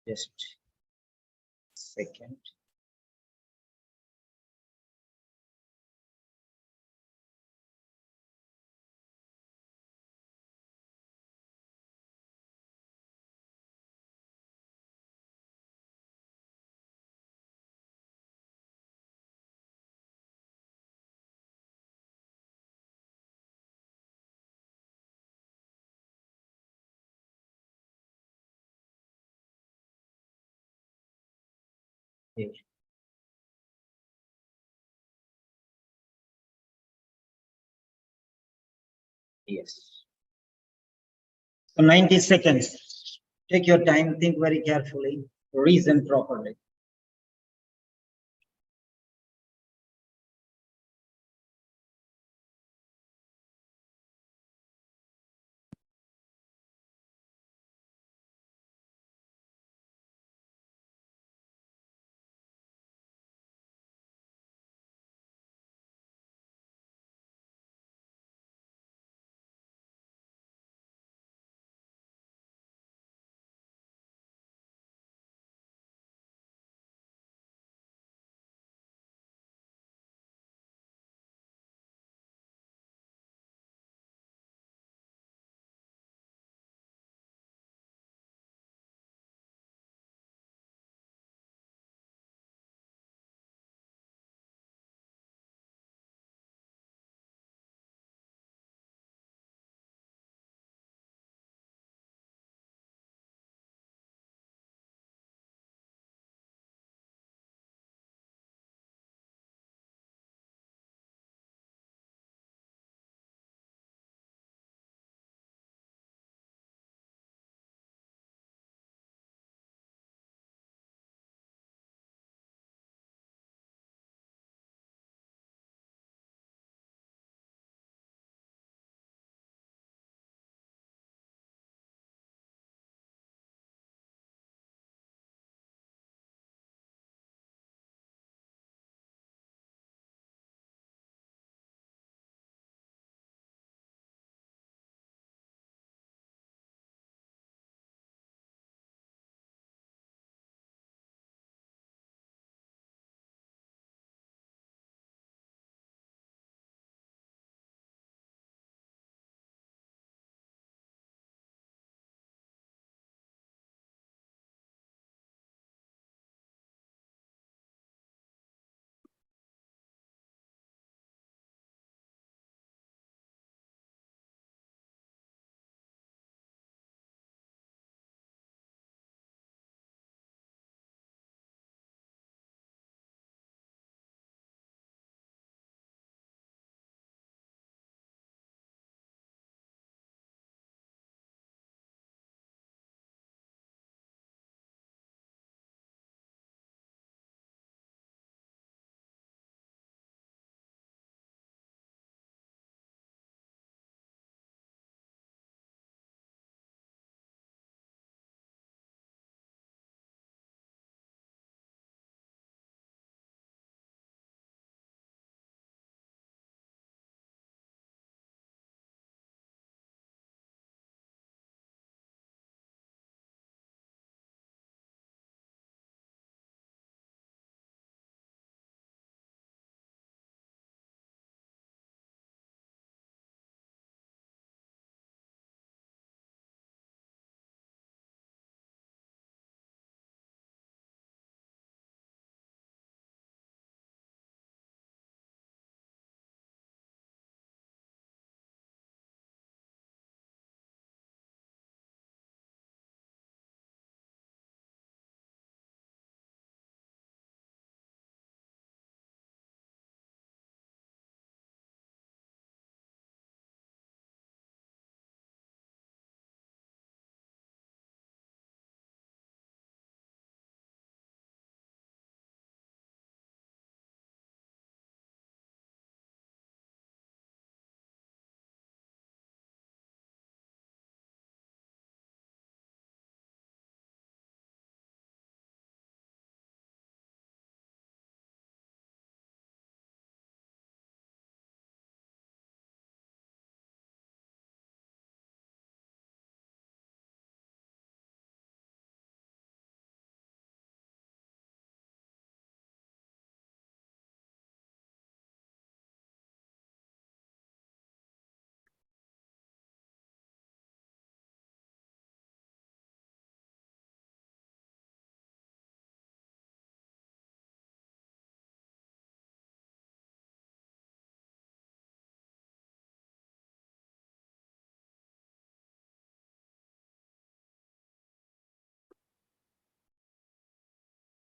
Just second. Here. Yes. So 90 seconds. Take your time, think very carefully, reason properly.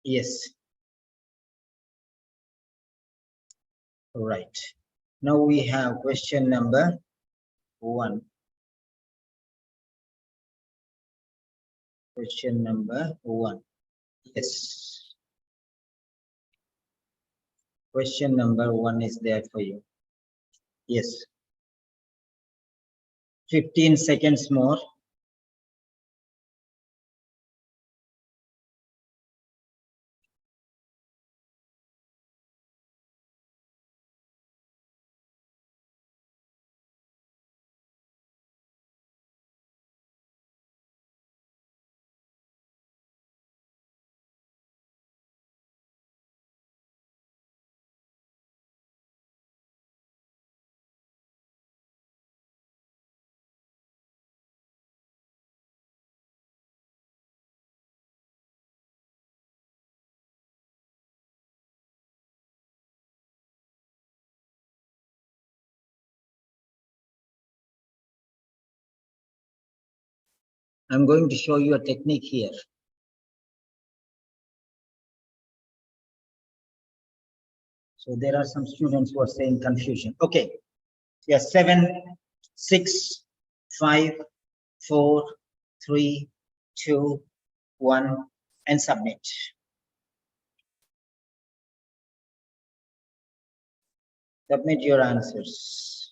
Yes. Right. Now we have question number 1. Question number 1. Yes. Question number 1 is there for you. Yes. 15 seconds more. I'm going to show you a technique here. So there are some students who are saying confusion. Okay. Yes, 7, 6, 5, 4, 3, 2, 1, and submit. Submit your answers.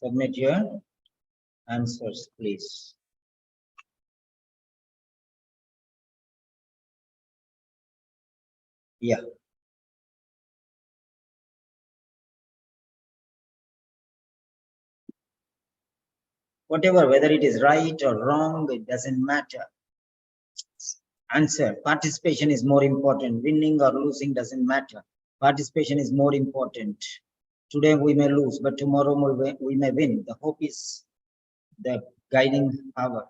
Submit your answers, please. Yeah. Whatever, whether it is right or wrong, it doesn't matter. Answer. Participation is more important. Winning or losing doesn't matter. Participation is more important. Today we may lose, but tomorrow we may win. The hope is the guiding power.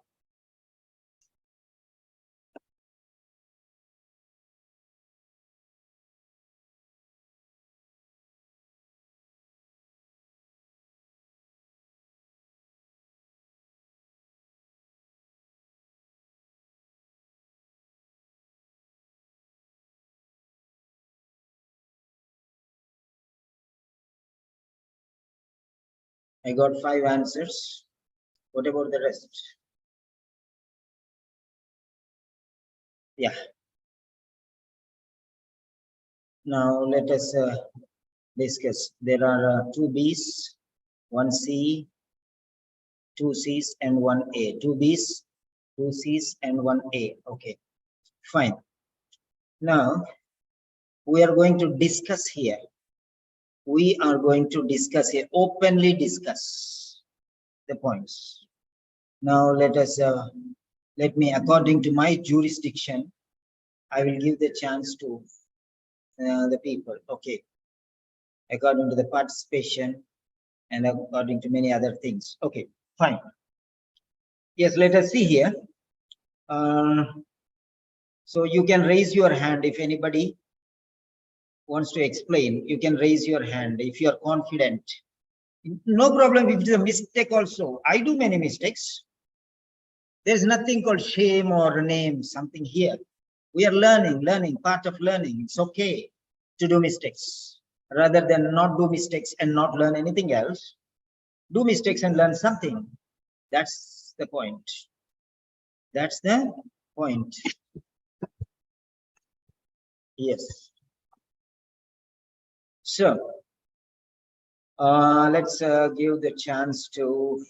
I got 5 answers. What about the rest? Yeah. Now let us discuss. There are 2 B's, 1 C, 2 C's, and 1 A. 2 B's, 2 C's, and 1 A. Okay, fine. Now we are going to discuss here. We are going to discuss here, openly discuss the points. Now let us, let me, according to my jurisdiction, I will give the chance to the people. Okay, according to the participation and according to many other things. Okay, fine. Yes, let us see here. So you can raise your hand if anybody wants to explain. You can raise your hand if you are confident. No problem if it's a mistake also. I do many mistakes. There's nothing called shame or name, something here. We are learning, part of learning. It's okay to do mistakes rather than not do mistakes and not learn anything else. Do mistakes and learn something. That's the point. That's the point. Yes. So let's give the chance to,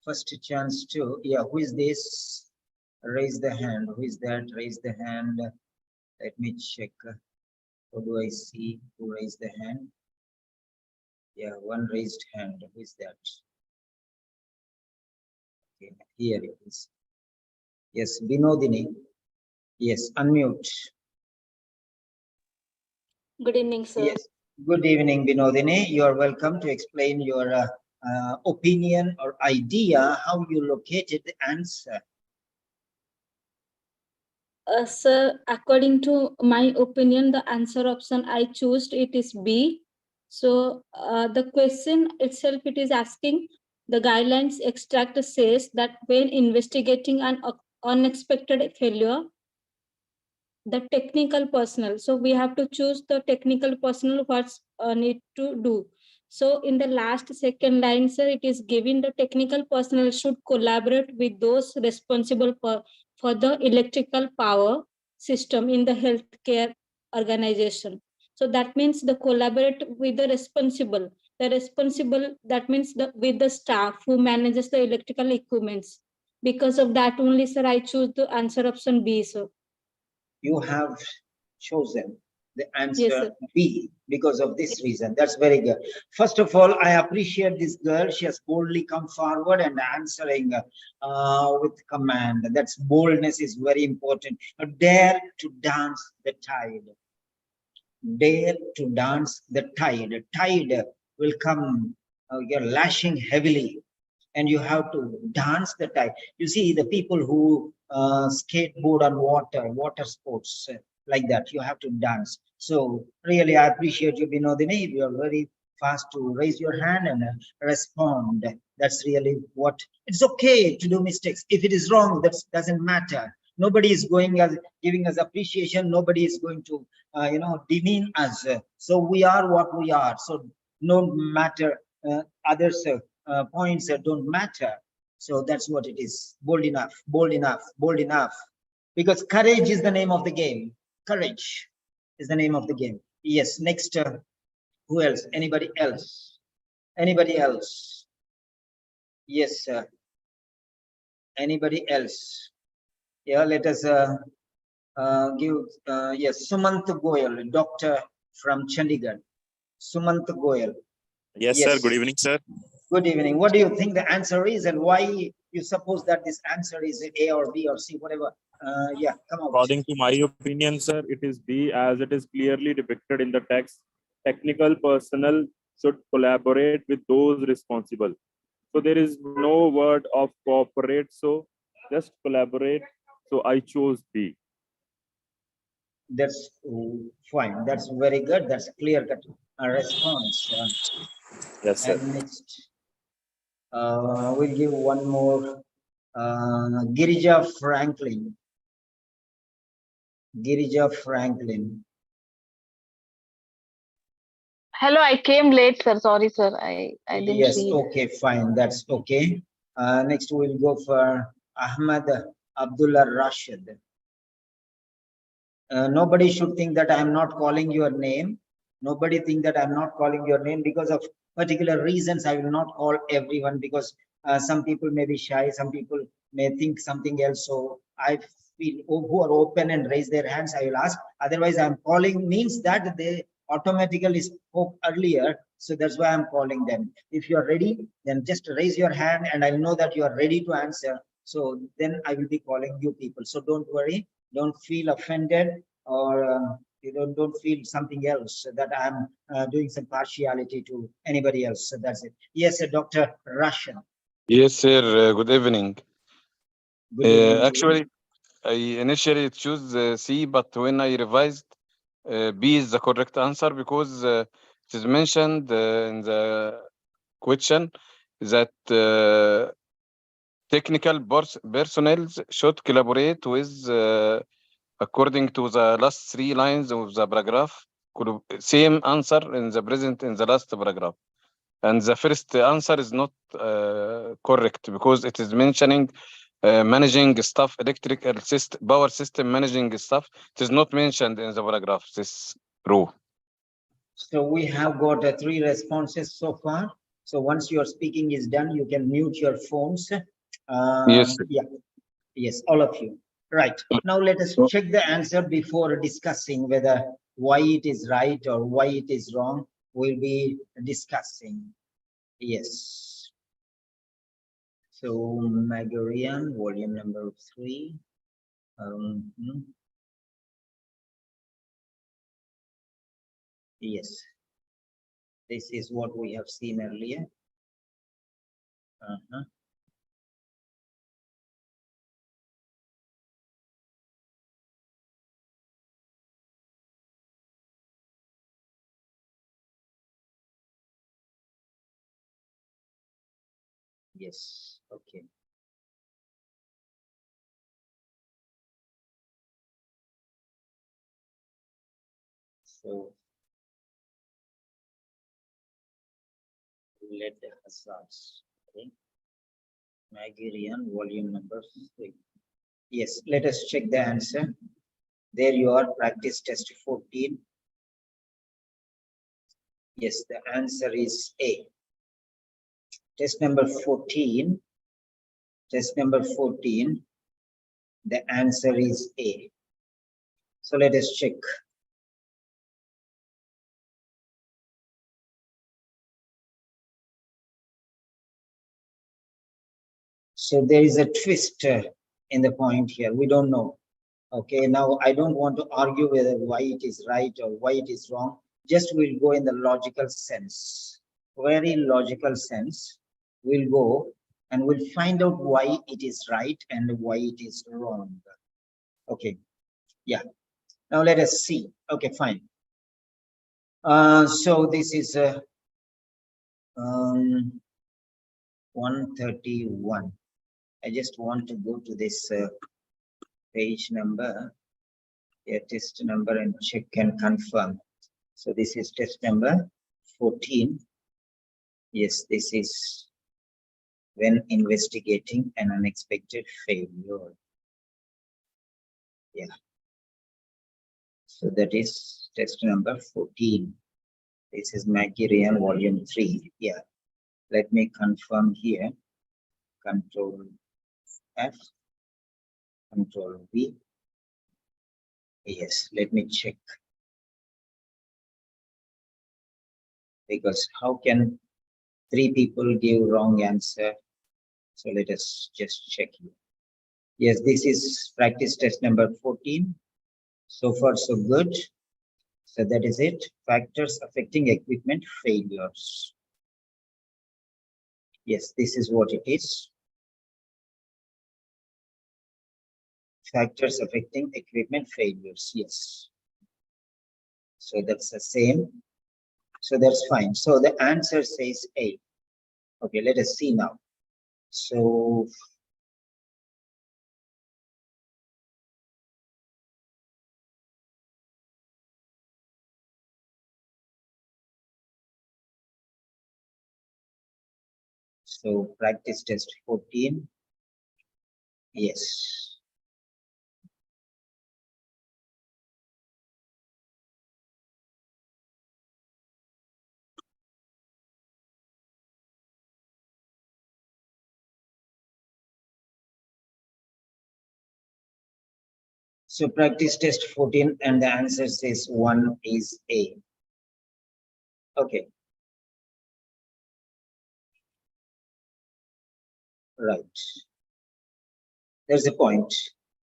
first chance to, yeah, who is this? Raise the hand. Who is that? Raise the hand. Let me check. What do I see? Who raised the hand? Yeah, one raised hand. Who is that? Okay, here it is. Yes, Binodini. Yes, unmute. Good evening, sir. Yes, good evening, Binodini. You are welcome to explain your opinion or idea, how you located the answer. Sir, according to my opinion, the answer option I chose it is B. So the question itself, it is asking The guidelines extract says that when investigating an unexpected failure, the technical personnel, so we have to choose the technical personnel what's need to do. So in the last second line, sir, it is given the technical personnel should collaborate with those responsible for the electrical power system in the healthcare organization. So that means the collaborate with the responsible, that means the with the staff who manages the electrical equipments. Because of that only, sir, I choose the answer option B, sir. You have chosen the Yes, answer sir. B because of this reason. That's very good. First of all, I appreciate this girl. She has boldly come forward and answering with command. That's boldness is very important. Dare to dance the tide. Dare to dance the tide. Tide will come, you're lashing heavily, and you have to dance the tide. You see, the people who skateboard on water sports like that, you have to dance. So really, I appreciate you, Binodini. You are very fast to raise your hand and respond. That's really what, it's okay to do mistakes. If it is wrong, that doesn't matter. Nobody is going as giving us appreciation. Nobody is going to, demean us. So we are what we are. So no matter others' points don't matter. So that's what it is. Bold enough, bold enough, bold enough. Because courage is the name of the game. Courage is the name of the game. Yes, next, who else? Anybody else? Anybody else? Yes, sir. Anybody else? Yeah, let us give, yes, Sumant Goyal, doctor from Chandigarh. Sumant Goyal. Yes, Yes. sir. Good evening, sir. Good evening. What do you think the answer is, and why you suppose that this answer is A or B or C, whatever? Yeah, come on. According to my opinion, sir, it is B, as it is clearly depicted in the text. Technical personnel should collaborate with those responsible. So there is no word of cooperate, so just collaborate. So I chose B. That's fine. That's very good. That's clear cut response. Yes, sir. And next, we'll give one more. Girija Franklin. Girija Franklin. Hello, I came late, sir. Sorry, sir. I didn't Yes, read. okay, fine. That's okay. Next, we'll go for Ahmad Abdullah Rashid. Nobody should think that I'm not calling your name. Nobody think that I'm not calling your name because of particular reasons. I will not call everyone because some people may be shy. Some people may think something else. So I feel who are open and raise their hands, I will ask. Otherwise, I'm calling means that they automatically spoke earlier. So that's why I'm calling them. If you are ready, then just raise your hand and I'll know that you are ready to answer. So then I will be calling you people. So don't worry. Don't feel offended, or you don't feel something else that I'm doing some partiality to anybody else. So that's it. Yes, Dr. Russian. Yes, sir. Good evening. Good evening. Actually, I initially choose C, but when I revised, B is the correct answer because it is mentioned in the question that technical personnel should collaborate with, according to the last 3 lines of the paragraph, same answer in the present in the last paragraph. And the first answer is not correct because it is mentioning managing stuff, electrical system, power system managing stuff. It is not mentioned in the paragraph, this row. So we have got 3 responses so far. So once your speaking is done, you can mute your phones. Yes. Yeah. Yes, all of you. Right. Now let us check the answer before discussing whether why it is right or why it is wrong. We'll be discussing. Yes. So Magarian, volume number 3. Yes. This is what we have seen earlier. Yes, okay. So let the hazards, okay. Magirian volume number 3. Yes, let us check the answer. There you are, practice test 14. Yes, the answer is A. Test number 14. Test number 14. The answer is A. So let us check. So there is a twist in the point here. We don't know. Okay, now I don't want to argue whether why it is right or why it is wrong. Just we'll go in the logical sense. Very logical sense. We'll go and we'll find out why it is right and why it is wrong. Okay, yeah. Now let us see. Okay, fine. So this is 131. I just want to go to this page number, test number, and check and confirm. So this is test number 14. Yes, this is when investigating an unexpected failure. Yeah. So that is test number 14. This is Magirian volume 3. Yeah. Let me confirm here. Control F, Control V. Yes, let me check. Because how can 3 people give wrong answer? So let us just check here. Yes, this is practice test number 14. So far, so good. So that is it. Factors affecting equipment failures. Yes, this is what it is. Factors affecting equipment failures. Yes. So that's the same. So that's fine. So the answer says A. Okay, let us see now. So practice test 14. Yes. So practice test 14 and the answer says 1 is A. Okay. Right. There's a point.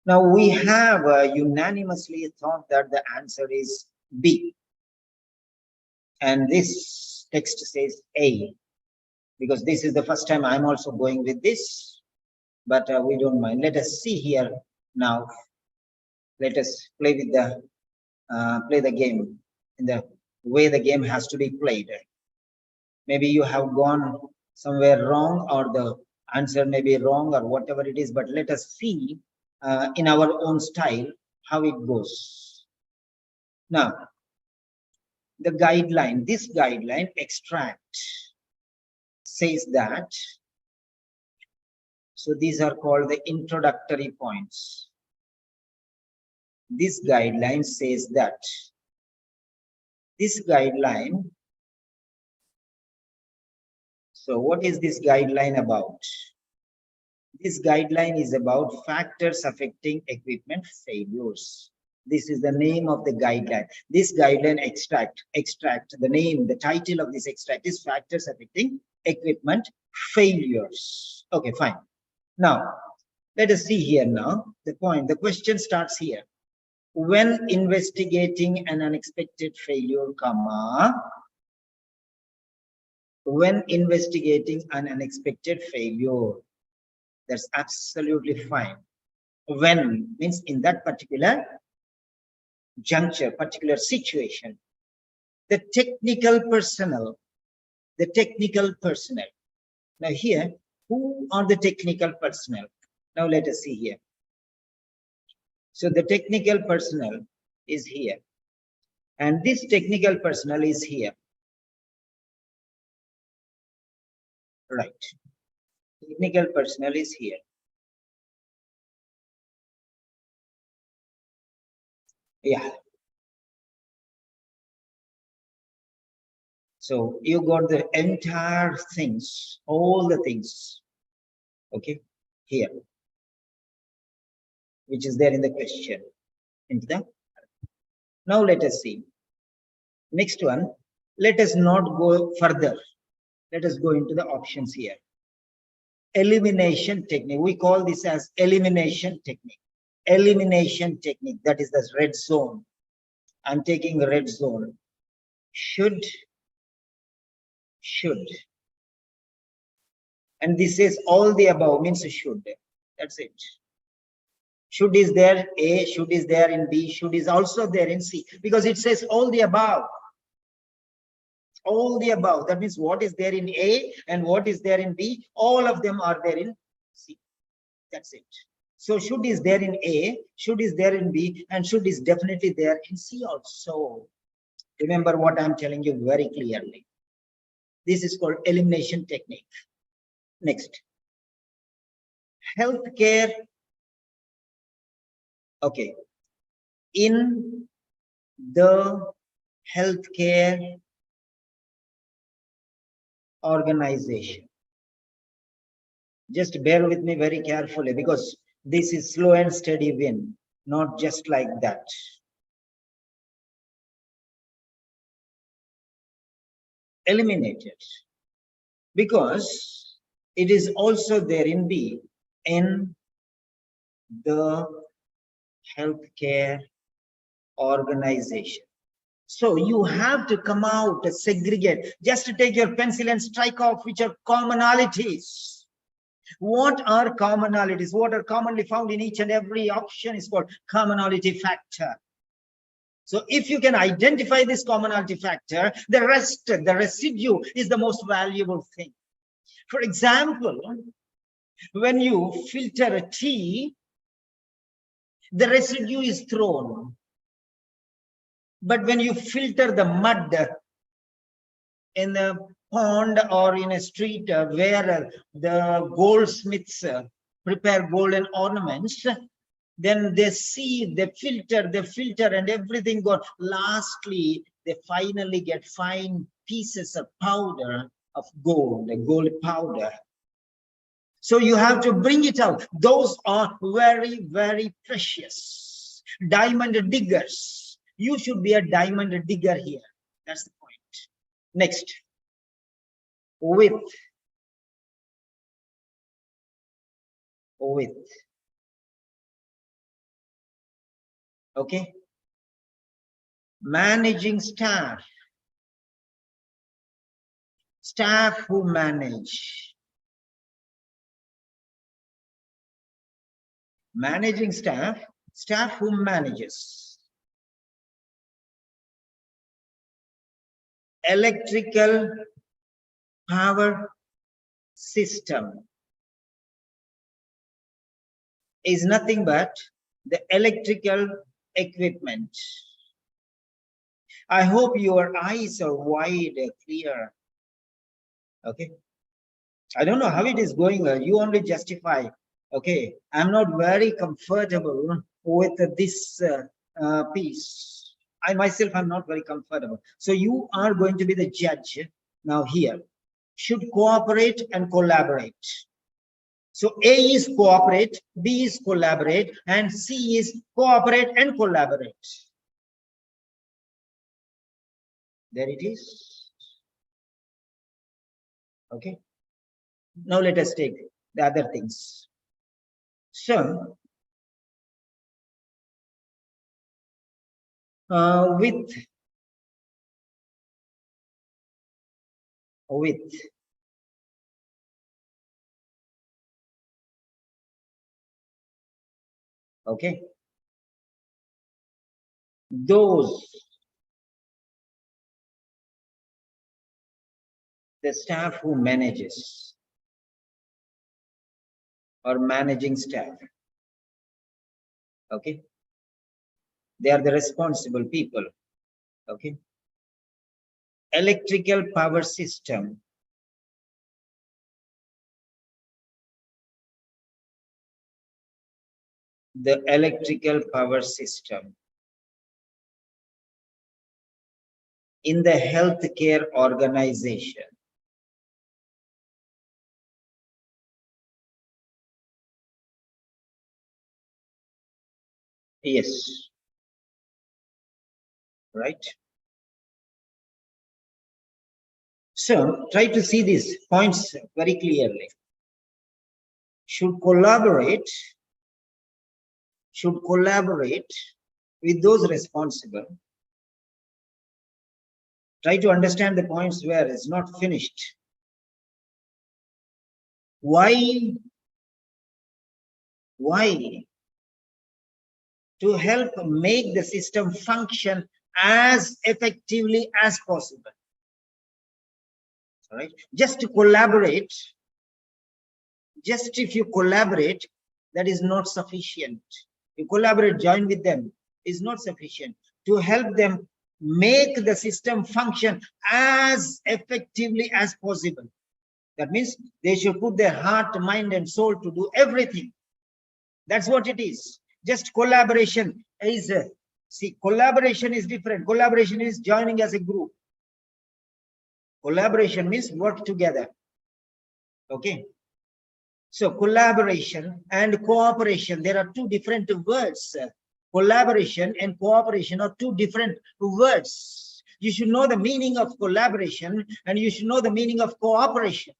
Now we have unanimously thought that the answer is B. And this text says A. Because this is the first time I'm also going with this. But we don't mind. Let us see here now. Let us play with the play the game in the way the game has to be played. Maybe you have gone somewhere wrong, or the answer may be wrong, or whatever it is, but let us see in our own style how it goes. Now, the guideline, this guideline extract says that, so these are called the introductory points. This guideline says that, this guideline, so what is this guideline about? This guideline is about factors affecting equipment failures. This is the name of the guideline. This guideline extract, the name, the title of this extract is factors affecting equipment failures. Okay, fine. Now, let us see here now, the point, the question starts here. When investigating an unexpected failure, comma, when investigating an unexpected failure, that's absolutely fine. When means in that particular juncture, particular situation, the technical personnel. Now here, Who are the technical personnel? Now let us see here. So the technical personnel is here. And this technical personnel is here. Right. Technical personnel is here. Yeah. So you got the entire things, all the things, okay, here, which is there in the question. Into the now let us see. Next one, let us not go further. Let us go into the options here. Elimination technique. We call this as elimination technique. Elimination technique. That is the red zone. I'm taking the red zone. Should. And this is all the above means should. That's it. Should is there A, should is there in B, should is also there in C, because it says all the above. All the above. That means what is there in A and what is there in B, all of them are there in C. That's it. So should is there in A, should is there in B, and should is definitely there in C also. Remember what I'm telling you very clearly. This is called elimination technique. Next. Healthcare. Okay. In the healthcare organization. Just bear with me very carefully, because this is slow and steady win, not just like that. Eliminated, because it is also there in B, in the healthcare organization. So you have to come out, segregate, just to take your pencil and strike off which are commonalities. What are commonalities? What are commonly found in each and every option is called commonality factor. So if you can identify this commonality factor, the rest, the residue is the most valuable thing. For example, when you filter a tea, the residue is thrown. But when you filter the mud in a pond or in a street where the goldsmiths prepare golden ornaments, then they see, they filter and everything goes. Lastly, they finally get fine pieces of powder of gold, a gold powder. So you have to bring it out. Those are very, very precious. Diamond diggers. You should be a diamond digger here. That's the point. Next. With. Okay. Managing staff. Staff who manage. Managing staff. Staff who manages. Electrical power system is nothing but the electrical equipment. I hope your eyes are wide, clear. Okay. I don't know how it is going. You only justify. Okay. I'm not very comfortable with this piece. I myself am not very comfortable. So you are going to be the judge now here. Should cooperate and collaborate. So A is cooperate, B is collaborate, and C is cooperate and collaborate. There it is. Okay. Now let us take the other things. So, with okay, those the staff who manages or managing staff. Okay. They are the responsible people. Okay. Electrical power system. The electrical power system in the healthcare organization. Yes. Right. So try to see these points very clearly. Should collaborate with those responsible. Try to understand the points where it's not finished. Why? To help make the system function as effectively as possible. All right. Just to collaborate, just if you collaborate, that is not sufficient. You collaborate, join with them is not sufficient. To help them make the system function as effectively as possible. That means they should put their heart, mind, and soul to do everything. That's what it is. Just collaboration is, see, collaboration is different. Collaboration is joining as a group. Collaboration means work together. Okay. So collaboration and cooperation, there are two different words. Collaboration and cooperation are two different words. You should know the meaning of collaboration and you should know the meaning of cooperation.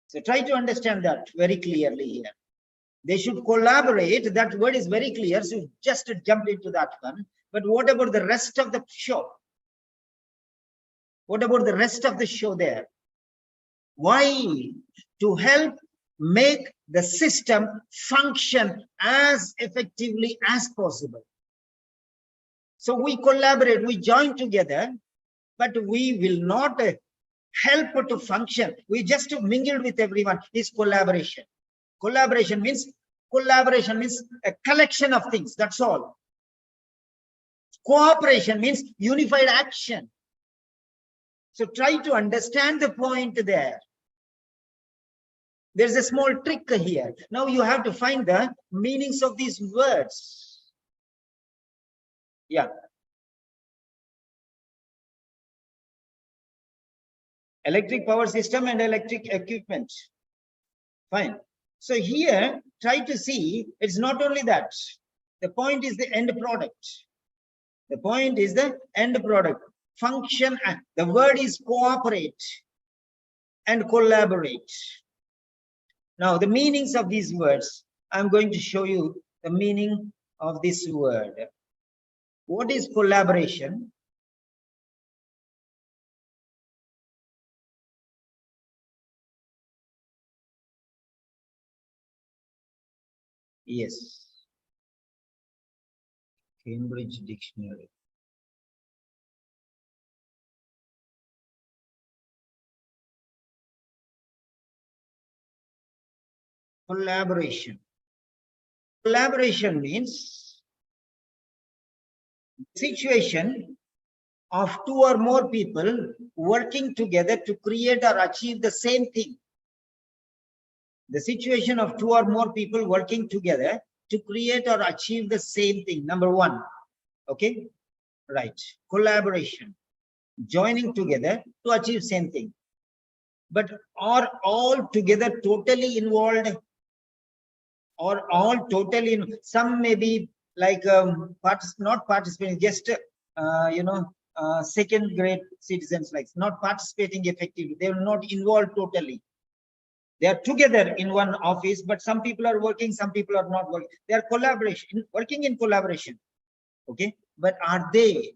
So try to understand that very clearly here. They should collaborate. That word is very clear. So just jump into that one. But what about the rest of the show? What about the rest of the show there? Why? To help make the system function as effectively as possible. So we collaborate, we join together, but we will not help to function. We just mingle with everyone. Is collaboration. Collaboration means a collection of things. That's all. Cooperation means unified action. So try to understand the point there. There's a small trick here. Now you have to find the meanings of these words. Yeah. Electric power system and electric equipment. Fine. So here, try to see, it's not only that. The point is the end product. The point is the end product. Function, the word is cooperate and collaborate. Now, the meanings of these words, I'm going to show you the meaning of this word. What is collaboration? Yes. Cambridge Dictionary. Collaboration. Collaboration means situation of two or more people working together to create or achieve the same thing. The situation of two or more people working together to create or achieve the same thing. Number one. Okay. Right. Collaboration. Joining together to achieve same thing. But are all together totally involved? Or all totally in, some may be like not participating, just second grade citizens, like not participating effectively. They are not involved totally. They are together in one office, but some people are working, some people are not working. They are working in collaboration. Okay, but are they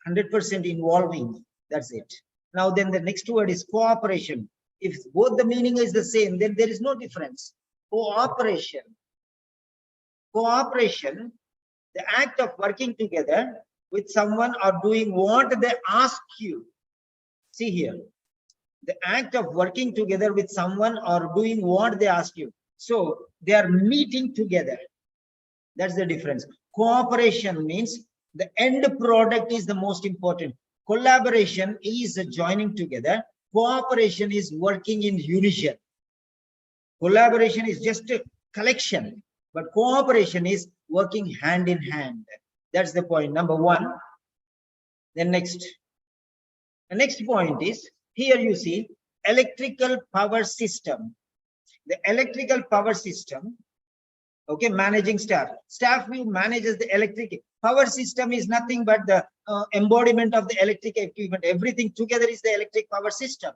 100% involving? That's it. Now then the next word is cooperation. If both the meaning is the same, then there is no difference. Cooperation. Cooperation, the act of working together with someone or doing what they ask you. See here, the act of working together with someone or doing what they ask you. So they are meeting together. That's the difference. Cooperation means the end product is the most important. Collaboration is joining together. Cooperation is working in unison. Collaboration is just a collection, but cooperation is working hand in hand. That's the point number one. Then next, the next point is, here you see electrical power system. The electrical power system, okay, managing staff. Staff who manages the electric power system is nothing but the embodiment of the electric equipment. Everything together is the electric power system.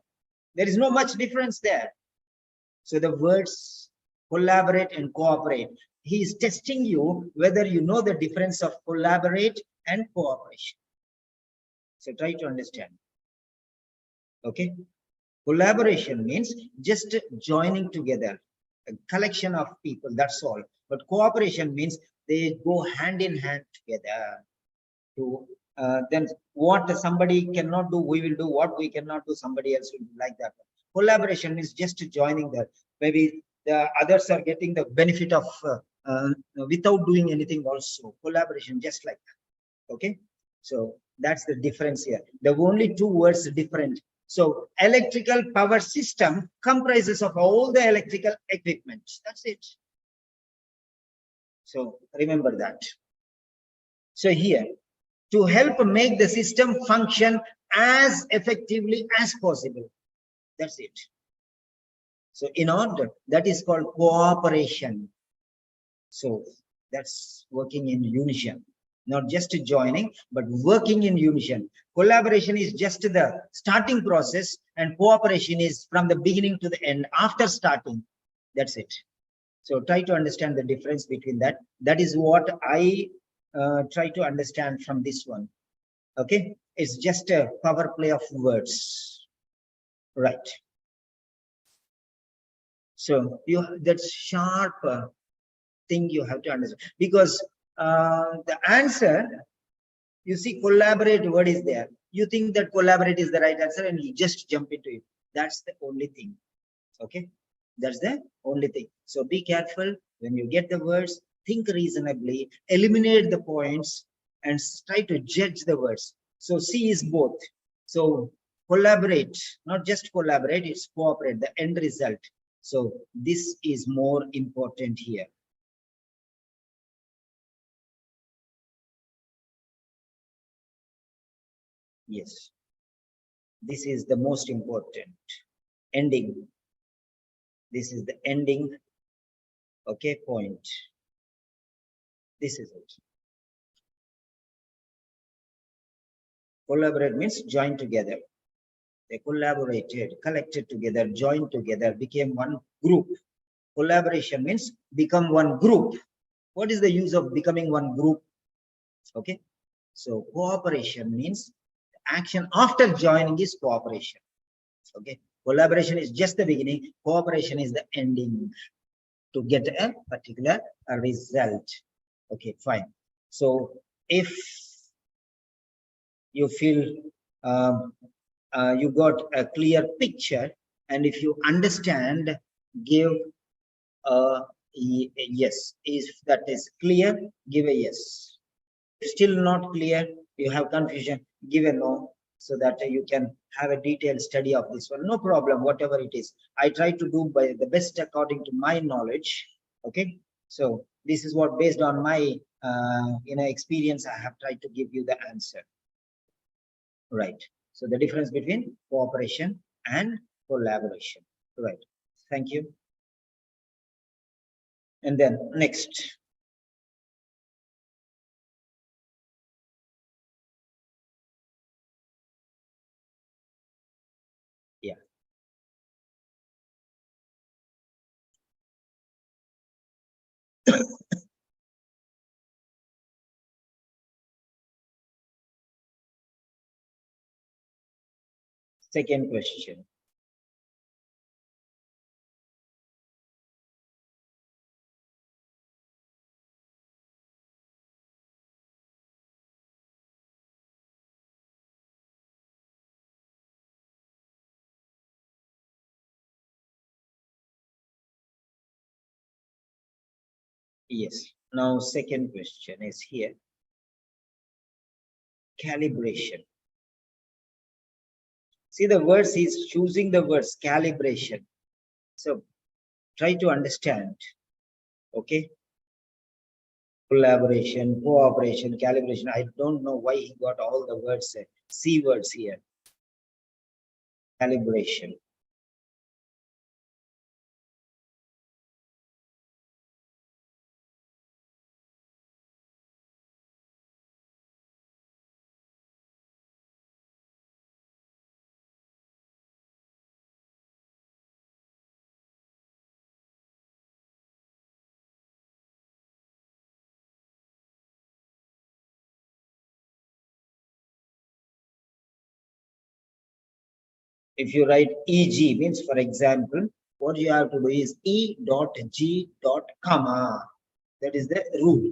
There is no much difference there. So the words collaborate and cooperate. He is testing you whether you know the difference of collaborate and cooperation. So try to understand. Okay. Collaboration means just joining together, a collection of people, that's all. But cooperation means they go hand in hand together. To then what somebody cannot do, we will do. What we cannot do, somebody else will do, like that. Collaboration is just joining there. Maybe the others are getting the benefit of without doing anything also. Collaboration, just like that. Okay. So that's the difference here. The only two words different. So electrical power system comprises of all the electrical equipment. That's it. So remember that. So here, to help make the system function as effectively as possible. That's it. So in order, that is called cooperation. So that's working in unison, not just joining, but working in unison. Collaboration is just the starting process, and cooperation is from the beginning to the end, after starting. That's it. So try to understand the difference between that. That is what I try to understand from this one. Okay, it's just a power play of words, right? So you, that's sharp thing you have to understand, because the answer, you see collaborate word is there, you think that collaborate is the right answer and you just jump into it. That's the only thing. Okay, that's the only thing. So be careful when you get the words, think reasonably, eliminate the points and try to judge the words. So C is both. So collaborate, not just collaborate, it's cooperate, the end result. So this is more important here. Yes, this is the most important. Ending. This is the ending. Okay, point. This is it. Collaborate means join together. They collaborated, collected together, joined together, became one group. Collaboration means become one group. What is the use of becoming one group? Okay, so cooperation means action after joining is cooperation. Okay, collaboration is just the beginning, cooperation is the ending to get a particular result. Okay, fine. So if you feel you got a clear picture, and if you understand, give a yes. If that is clear, give a yes. If still not clear, you have confusion, give a no, so that you can have a detailed study of this one. No problem, whatever it is. I try to do by the best according to my knowledge. Okay, so this is what, based on my experience, I have tried to give you the answer. Right. So the difference between cooperation and collaboration. Right. Thank you. And then next. Yeah. Second question. Yes. Now, second question is here. Calibration. See the words, he's choosing the words calibration. So try to understand. Okay. Collaboration, cooperation, calibration. I don't know why he got all the words, C words here. Calibration. If you write EG means, for example, what you have to do is E dot G dot comma. That is the rule.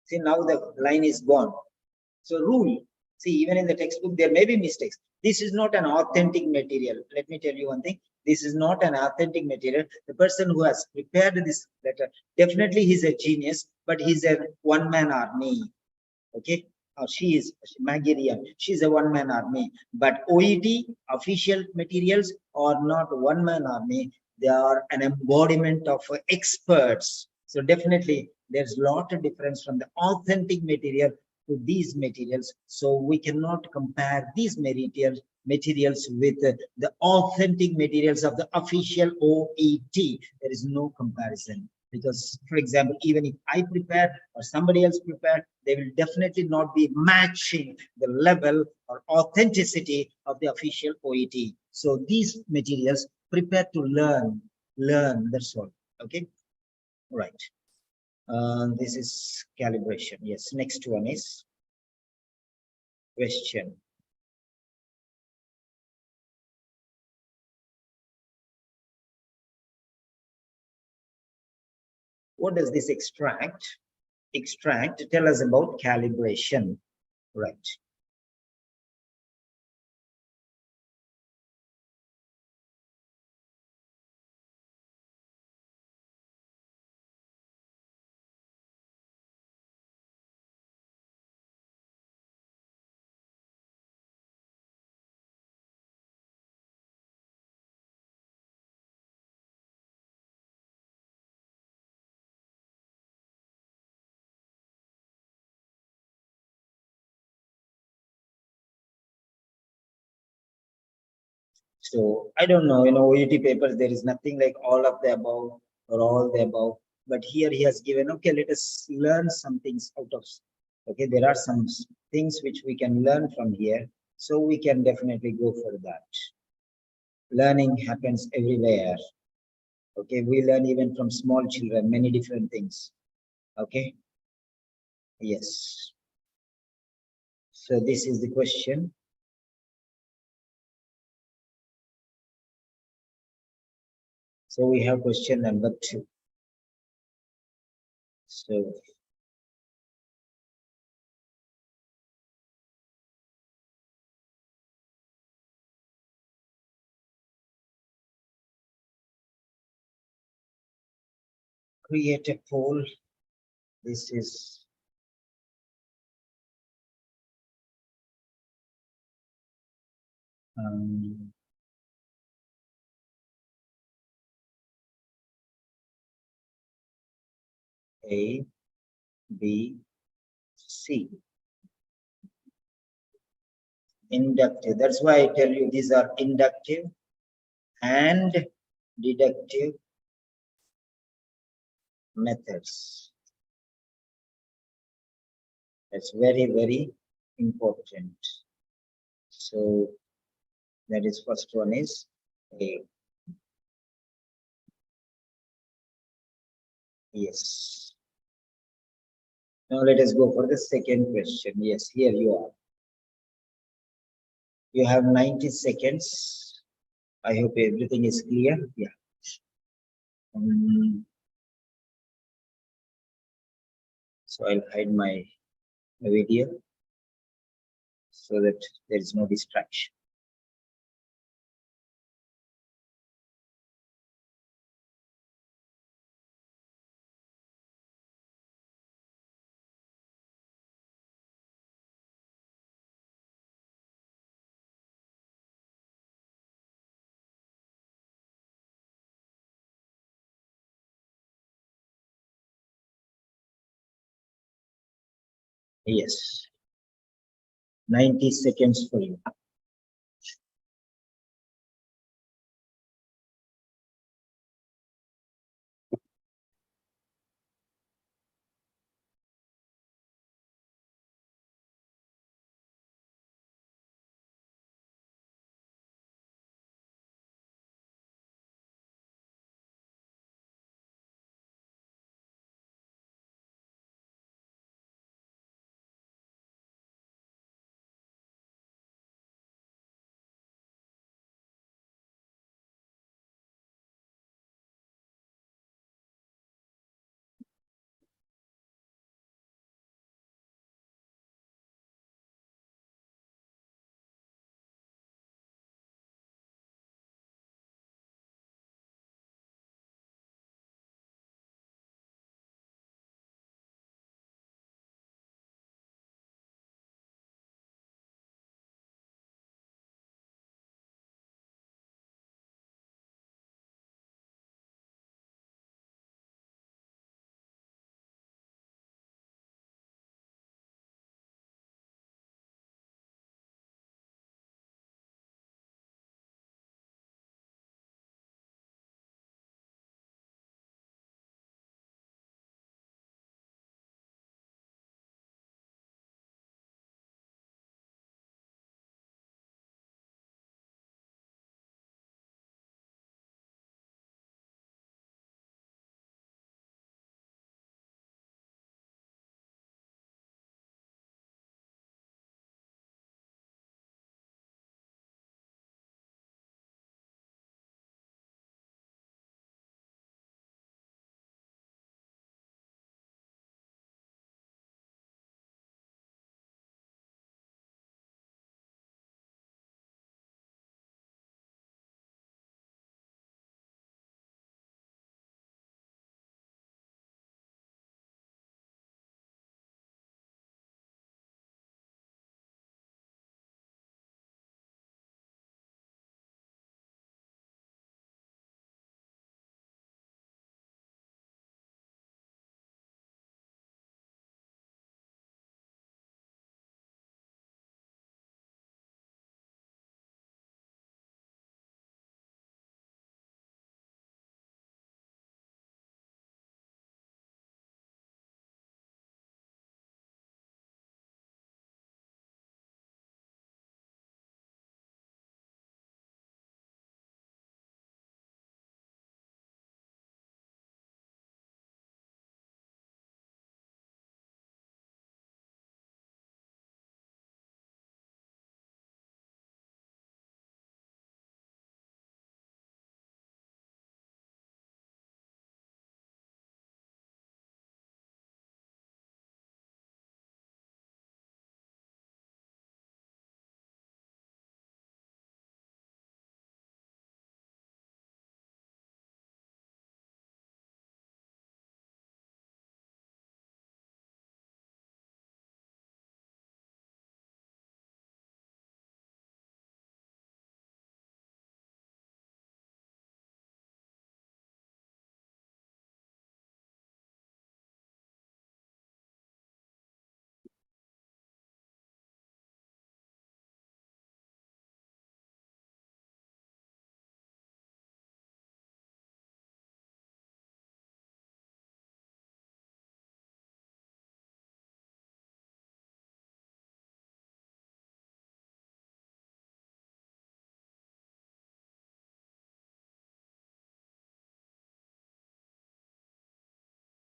See, now the line is gone. So rule. See, even in the textbook, there may be mistakes. This is not an authentic material. Let me tell you one thing. This is not an authentic material. The person who has prepared this letter, definitely he's a genius, but he's a one-man army. Okay. She is Maggie Rian. She's a one-man army. But OET official materials are not one-man army. They are an embodiment of experts. So definitely there's a lot of difference from the authentic material to these materials. So we cannot compare these materials with the authentic materials of the official OET. There is no comparison. Because, for example, even if I prepare or somebody else prepare, they will definitely not be matching the level or authenticity of the official OET. So these materials prepare to learn, that's all. Okay, right. This is calibration. Yes, next one is question. What does this extract tell us about calibration? Right. So I don't know, OET papers, there is nothing like all of the above or all the above. But here he has given, okay, let us learn some things out of, okay, there are some things which we can learn from here. So we can definitely go for that. Learning happens everywhere. Okay, we learn even from small children, many different things. Okay, yes. So this is the question. So we have question number 2. So create a poll. This is A, B, C. Inductive. That's why I tell you these are inductive and deductive methods. That's very, very important. So that is first one is A. Yes. Now let us go for the second question. Yes, here you are. You have 90 seconds. I hope everything is clear. Yeah. So I'll hide my video so that there is no distraction. Yes. 90 seconds for you.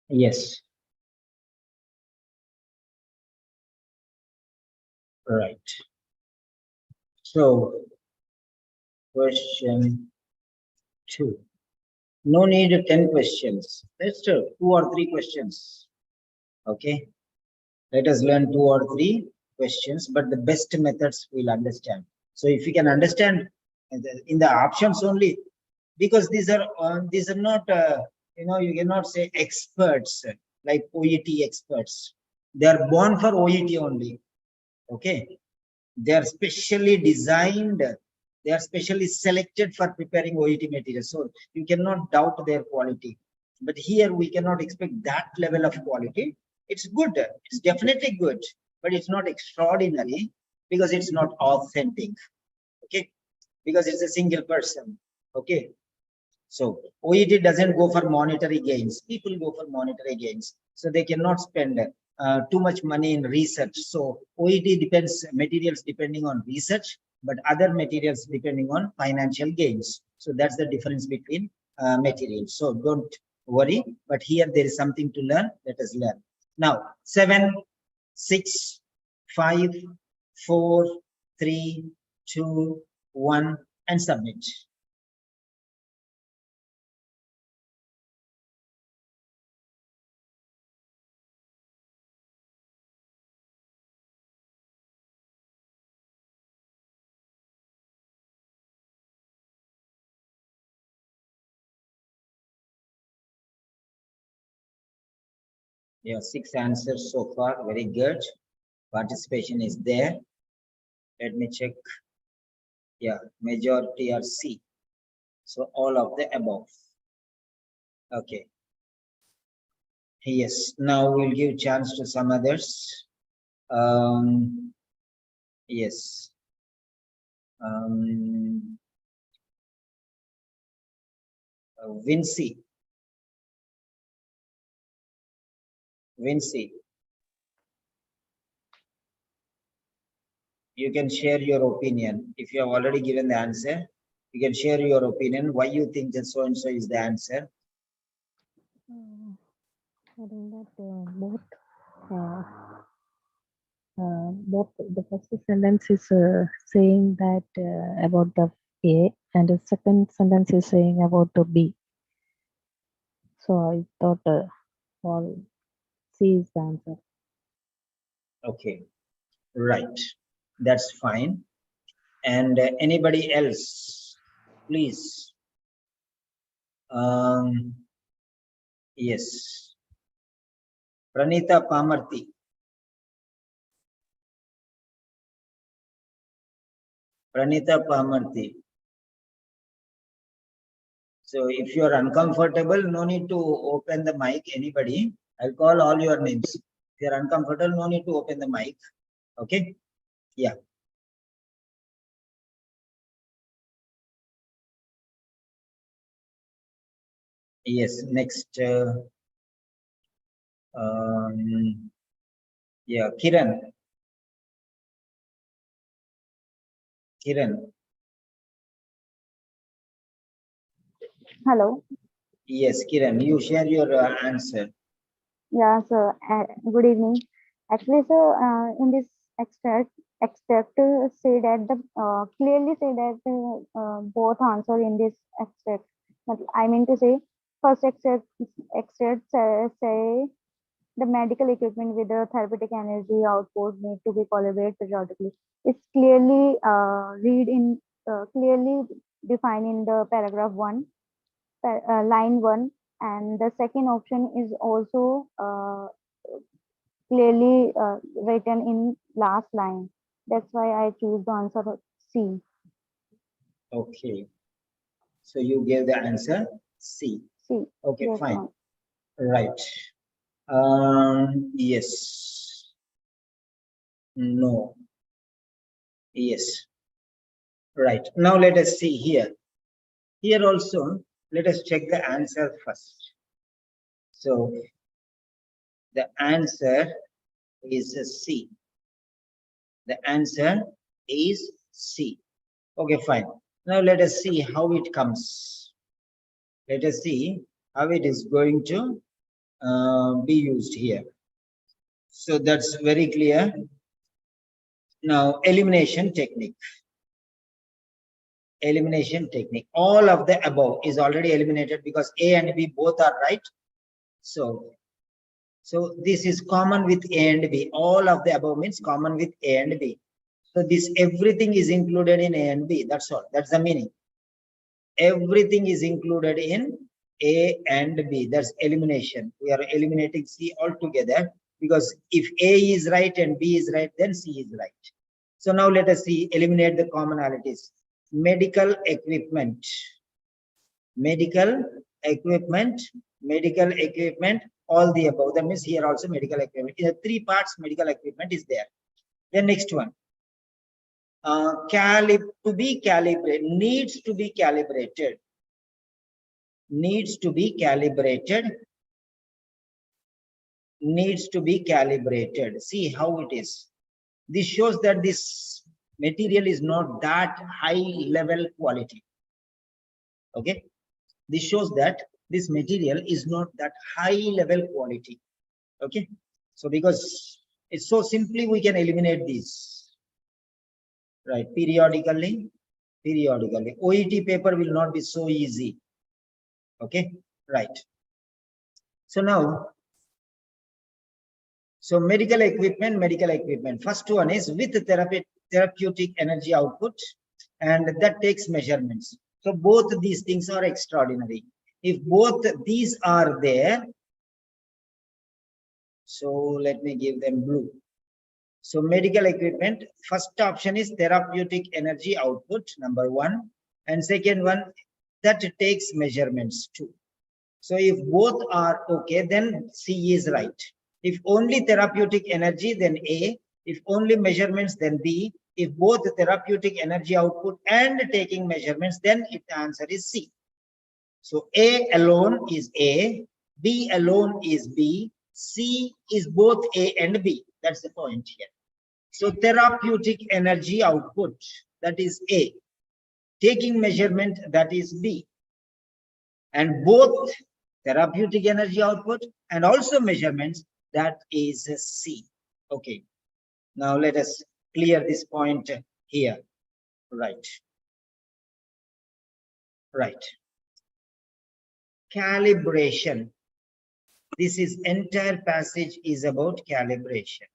Yes. Right. So, question 2. No need 10 questions. Let's do 2 or 3 questions. Okay. Let us learn 2 or 3 questions, but the best methods we'll understand. So if you can understand in the options only, because these are not you cannot say experts like OET experts. They are born for OET only. Okay. They are specially designed, they are specially selected for preparing OET materials. So you cannot doubt their quality. But here we cannot expect that level of quality. It's good. It's definitely good, but it's not extraordinary because it's not authentic. Okay, because it's a single person. Okay, so OET doesn't go for monetary gains. People go for monetary gains, so they cannot spend too much money in research. So OET depends materials depending on research, but other materials depending on financial gains. So that's the difference between materials. So don't worry. But here there is something to learn. Let us learn now. 7, 6, 5, 4, 3, 2, 1, and submit. Yeah, 6 answers so far. Very good. Participation is there. Let me check. Yeah, majority are C. So all of the above. Okay. Yes, now we'll give chance to some others. Yes. Vinci. Vinci. You can share your opinion. If you have already given the answer, you can share your opinion, why you think that so-and-so is the answer. I think that both the first sentence is saying that about the A, and the second sentence is saying about the B. So I thought all C is the answer. Okay, right. That's fine. And anybody else, please. Yes. Pranita Pamarti. Pranita Pamarti. So if you are uncomfortable, no need to open the mic, anybody. I'll call all your names. If you're uncomfortable, no need to open the mic. Okay? Yeah. Yes, next. Yeah, Kiran. Kiran. Hello. Yes, Kiran, you share your answer. Yeah, sir. Good evening. Actually, sir, in this extract say that the clearly say that both answer in this extract. I mean to say, first extract say the medical equipment with the therapeutic energy output need to be collaborated periodically. It's clearly clearly defined in the paragraph 1. Line 1, and the second option is also clearly written in last line. That's why I choose the answer C. Okay. So you gave the answer C. C. Okay, Yes, fine. ma'am. Right. Yes. No. Yes. Right. Now let us see here. Here also, let us check the answer first. So the answer is C. The answer is C. Okay, fine. Now let us see how it comes. Let us see how it is going to be used here. So that's very clear. Now, elimination technique. Elimination technique. All of the above is already eliminated because A and B both are right. So this is common with A and B. All of the above means common with A and B. So this everything is included in A and B. That's all. That's the meaning. Everything is included in A and B. That's elimination. We are eliminating C altogether because if A is right and B is right, then C is right. So now let us see, eliminate the commonalities. Medical equipment. Medical equipment. Medical equipment all the above. That means here also medical equipment. In the 3 parts, medical equipment is there. Then next one, to be calibrated, needs to be calibrated. Needs to be calibrated. Needs to be calibrated. See how it is. This shows that this material is not that high level quality. Okay. This shows that this material is not that high level quality. Okay. So because it's so simply we can eliminate these. Right. Periodically. OET paper will not be so easy. Okay. Right. So now, so medical equipment. First one is with therapeutic energy output, and that takes measurements. So both these things are extraordinary. If both these are there, so let me give them blue. So medical equipment, first option is therapeutic energy output, number 1, and second one, that takes measurements too. So if both are okay, then C is right. If only therapeutic energy, then A. If only measurements, then B. If both therapeutic energy output and taking measurements, then the answer is C. So A alone is A, B alone is B, C is both A and B. That's the point here. So therapeutic energy output, that is A. Taking measurement, that is B. And both therapeutic energy output and also measurements, that is C. Okay. Now let us clear this point here. Right. Right. Calibration. This is entire passage is about calibration.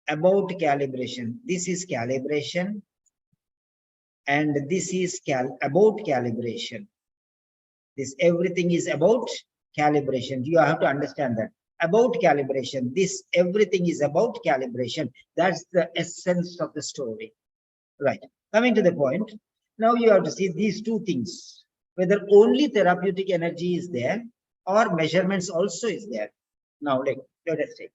About calibration. This is calibration. And this is about calibration. This everything is about calibration. You have to understand that. About calibration. This everything is about calibration. That's the essence of the story. Right. Coming to the point. Now you have to see these two things. Whether only therapeutic energy is there or measurements also is there. Now let us see.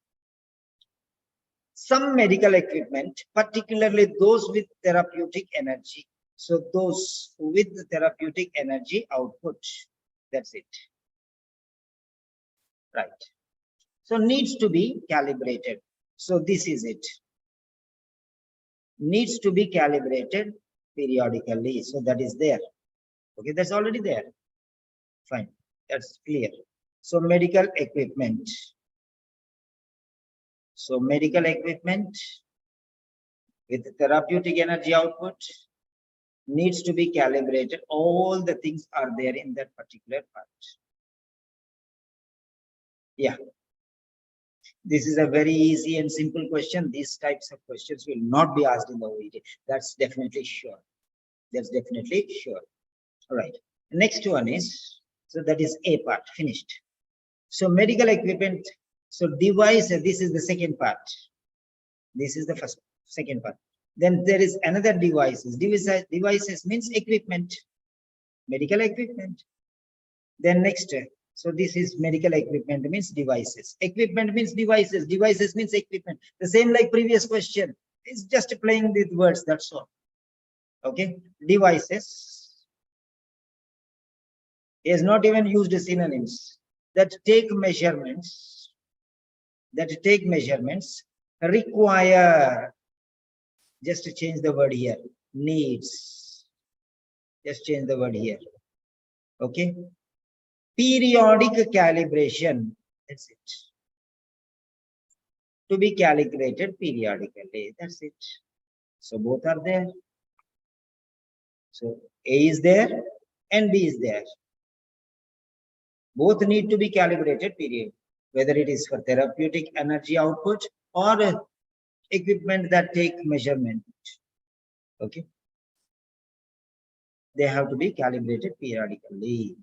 Some medical equipment, particularly those with therapeutic energy. So those with therapeutic energy output. That's it. Right. So needs to be calibrated. So this is it. Needs to be calibrated periodically. So that is there. Okay, that's already there. Fine. That's clear. So medical equipment. So medical equipment with therapeutic energy output needs to be calibrated. All the things are there in that particular part. Yeah. This is a very easy and simple question. These types of questions will not be asked in the OET. That's definitely sure. That's definitely sure. All right. Next one is, so that is A part, finished. So medical equipment, so device, this is the second part. This is the second part. Then there is another devices. Devices means equipment, medical equipment. Then next, so this is medical equipment means devices. Equipment means devices. Devices means equipment. The same like previous question. It's just playing with words, that's all. Okay. Devices. He has not even used synonyms. That take measurements. That take measurements require. Just to change the word here. Needs. Just change the word here. Okay. Periodic calibration. That's it. To be calibrated periodically. That's it. So both are there. So A is there and B is there. Both need to be calibrated period. Whether it is for therapeutic energy output or equipment that take measurement. Okay. They have to be calibrated periodically.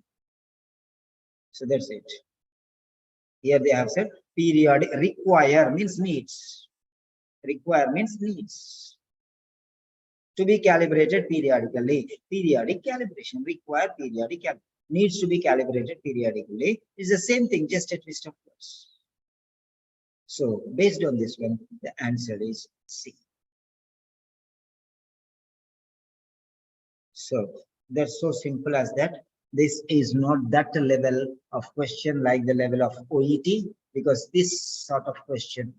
So that's it. Here they have said periodic. Require means needs. Require means needs. To be calibrated periodically. Periodic calibration. Require periodic calibration. needs to be calibrated periodically. It's the same thing, just a twist of words. So based on this one, the answer is C. So that's so simple as that. This is not that level of question like the level of OET, because this sort of question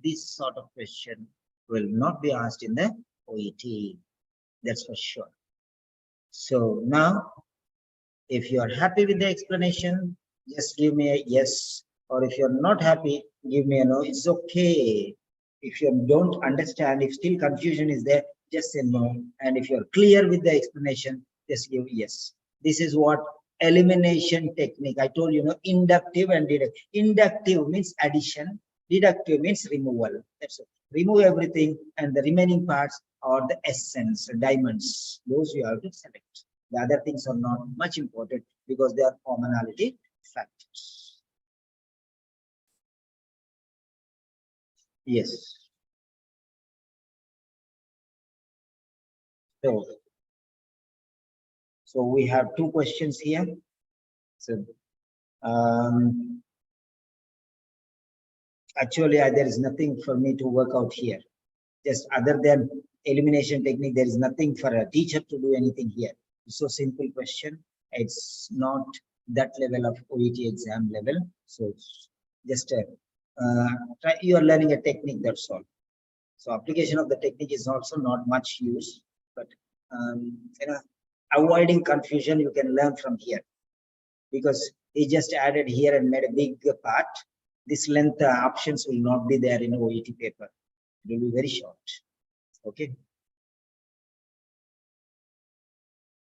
will not be asked in the OET. That's for sure. So now, if you are happy with the explanation, just give me a yes. Or if you're not happy, give me a no. It's okay. If you don't understand, if still confusion is there, just say no. And if you're clear with the explanation, just give yes. This is what elimination technique. I told you, inductive and deductive. Inductive means addition. Deductive means removal. That's it. Remove everything, and the remaining parts are the essence, diamonds. Those you have to select. The other things are not much important because they are commonality factors. Yes. So we have two questions here. So actually, there is nothing for me to work out here. Just other than elimination technique, there is nothing for a teacher to do anything here. It's so simple question. It's not that level of OET exam level. So just you are learning a technique, that's all. So application of the technique is also not much use, but avoiding confusion you can learn from here, because he just added here and made a big part. This length options will not be there in OET paper. It will be very short. Okay.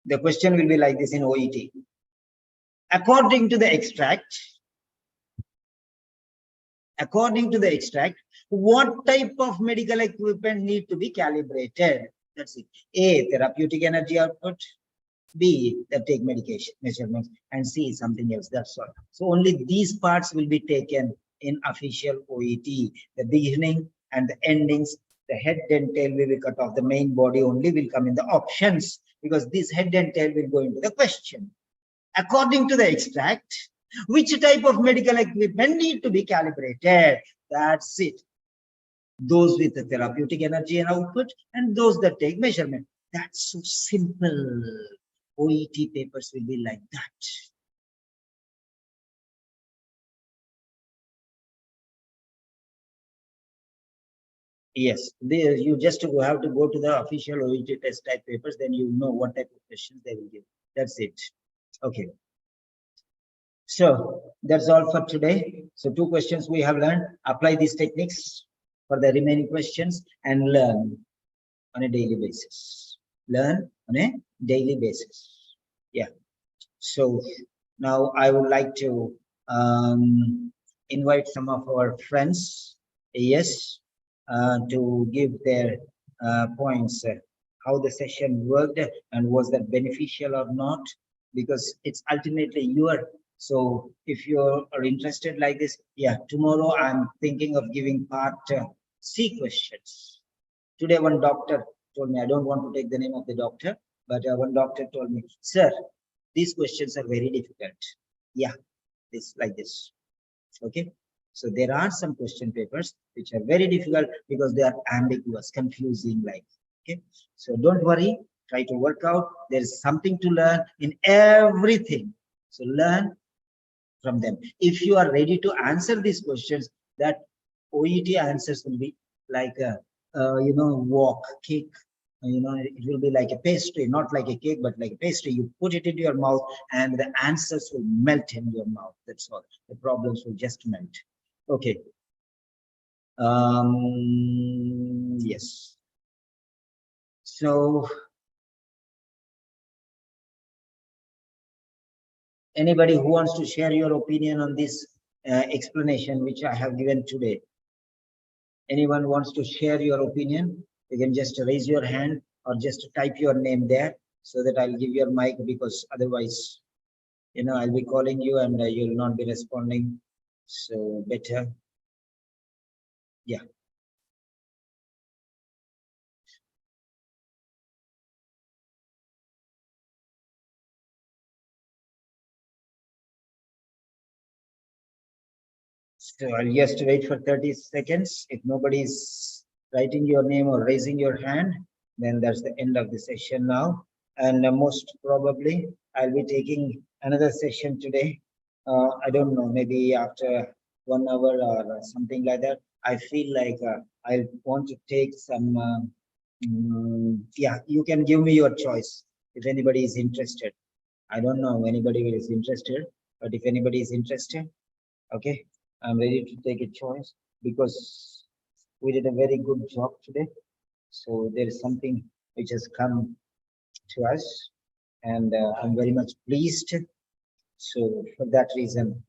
The question will be like this in OET. According to the extract, what type of medical equipment need to be calibrated? That's it. A, therapeutic energy output. B, that take medication measurements, and C, something else. That's all. So only these parts will be taken in official OET. The beginning and the endings, the head and tail will be cut off. The main body only will come in the options, because this head and tail will go into the question. According to the extract, which type of medical equipment need to be calibrated? That's it. Those with the therapeutic energy and output, and those that take measurement. That's so simple. OET papers will be like that. Yes, you just have to go to the official OET test type papers, then you know what type of questions they will give. That's it. Okay. So that's all for today. So 2 questions we have learned. Apply these techniques for the remaining questions and learn on a daily basis. Learn on a daily basis. Yeah. So now I would like to invite some of our friends, yes, to give their points, how the session worked and was that beneficial or not, because it's ultimately your. So if you are interested like this, yeah, tomorrow I'm thinking of giving part C questions. Today one doctor told me, I don't want to take the name of the doctor, but one doctor told me, sir, these questions are very difficult. Yeah, this like this. Okay. So there are some question papers which are very difficult because they are ambiguous, confusing, like, okay. So don't worry, try to work out. There is something to learn in everything. So learn from them. If you are ready to answer these questions, that OET answers will be like a, walk, cake. It will be like a pastry, not like a cake, but like a pastry. You put it into your mouth and the answers will melt in your mouth. That's all. The problems will just melt. Okay. Yes. So anybody who wants to share your opinion on this explanation which I have given today? Anyone wants to share your opinion? You can just raise your hand or just type your name there so that I'll give your mic, because otherwise, I'll be calling you and you'll not be responding. So better. Yeah. So I'll just wait for 30 seconds. If nobody's writing your name or raising your hand, then that's the end of the session now. And most probably I'll be taking another session today. I don't know, maybe after 1 hour or something like that. I feel like I want to take some, yeah, you can give me your choice if anybody is interested. I don't know if anybody is interested, but if anybody is interested, okay, I'm ready to take a choice because we did a very good job today. So there is something which has come to us, and I'm very much pleased. So for that reason,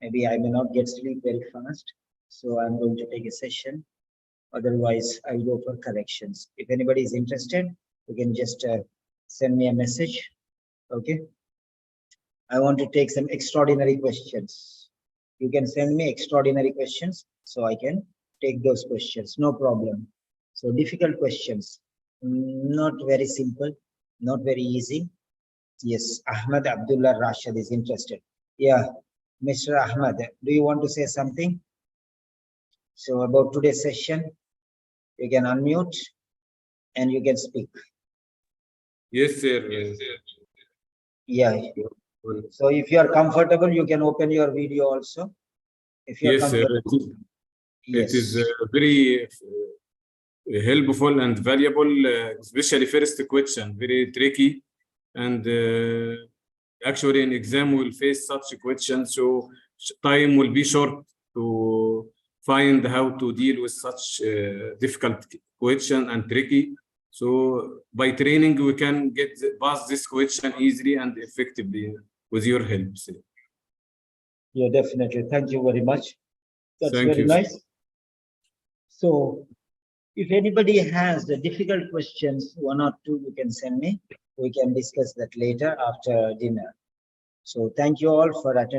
maybe I may not get sleep very fast. So I'm going to take a session. Otherwise, I'll go for corrections. If anybody is interested, you can just send me a message. Okay. I want to take some extraordinary questions. You can send me extraordinary questions so I can take those questions. No problem. So difficult questions, not very simple, not very easy. Yes, Ahmed Abdullah Rashid is interested. Yeah, Mr. Ahmed, do you want to say something? So about today's session, you can unmute and you can speak. Yes, sir. Yeah. So if you are comfortable, you can open your video also. If you are Yes, sir. comfortable. It is Yes. very helpful and valuable, especially first question, very tricky. And actually, an exam will face such a question, so time will be short to find how to deal with such difficult question and tricky. So by training, we can get past this question easily and effectively with your help. Sir. Yeah, definitely. Thank you very much. That's Thank very you, sir. nice. So if anybody has the difficult questions, 1 or 2, you can send me. We can discuss that later after dinner. So thank you all for attending.